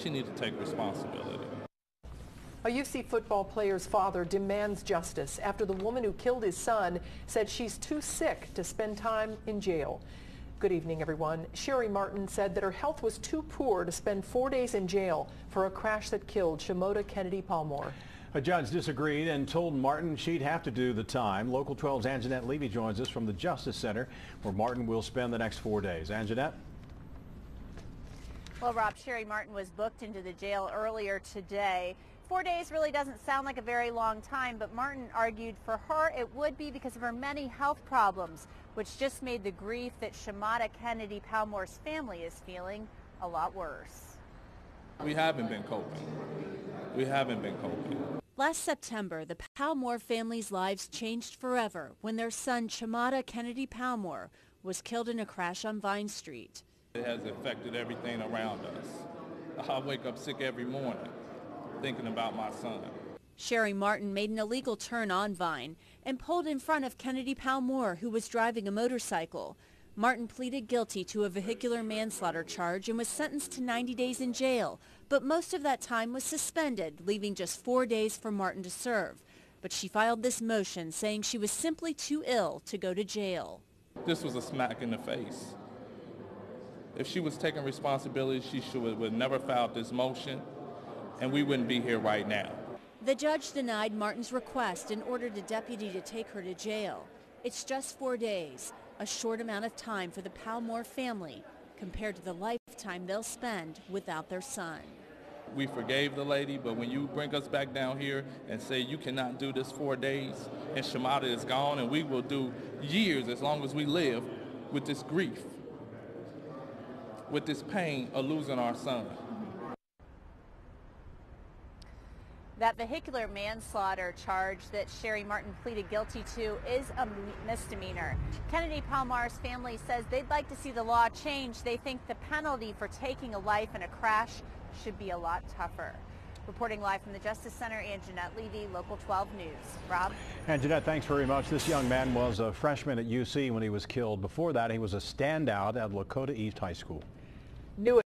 she needs to take responsibility. A UC football player's father demands justice after the woman who killed his son said she's too sick to spend time in jail. Good evening, everyone. Sherry Martin said that her health was too poor to spend 4 days in jail for a crash that killed Shimota Kennedy Palmore. A judge disagreed and told Martin she'd have to do the time. Local 12's Anjanette Levy joins us from the Justice Center, where Martin will spend the next 4 days. Anjanette? Well, Rob, Sherry Martin was booked into the jail earlier today. 4 days really doesn't sound like a very long time, but Martin argued for her it would be because of her many health problems, which just made the grief that Shimota Kennedy Palmore's family is feeling a lot worse. We haven't been coping. We haven't been coping. Last September, the Palmore family's lives changed forever when their son, Shimota Kennedy Palmore, was killed in a crash on Vine Street. It has affected everything around us. I wake up sick every morning thinking about my son. Sherry Martin made an illegal turn on Vine and pulled in front of Kennedy Palmore, who was driving a motorcycle. Martin pleaded guilty to a vehicular manslaughter charge and was sentenced to 90 days in jail, but most of that time was suspended, leaving just 4 days for Martin to serve. But she filed this motion saying she was simply too ill to go to jail. This was a smack in the face. If she was taking responsibility, she would never filed this motion, and we wouldn't be here right now. The judge denied Martin's request and ordered a deputy to take her to jail. It's just 4 days, a short amount of time for the Palmore family compared to the lifetime they'll spend without their son. We forgave the lady, but when you bring us back down here and say you cannot do this 4 days and Shimota is gone, and we will do years as long as we live with this grief, with this pain of losing our son. That vehicular manslaughter charge that Sherry Martin pleaded guilty to is a misdemeanor. Kennedy Palmore's family says they'd like to see the law change. They think the penalty for taking a life in a crash should be a lot tougher. Reporting live from the Justice Center, Anjanette Levy, Local 12 News. Rob? Anjanette, thanks very much. This young man was a freshman at UC when he was killed. Before that, he was a standout at Lakota East High School. New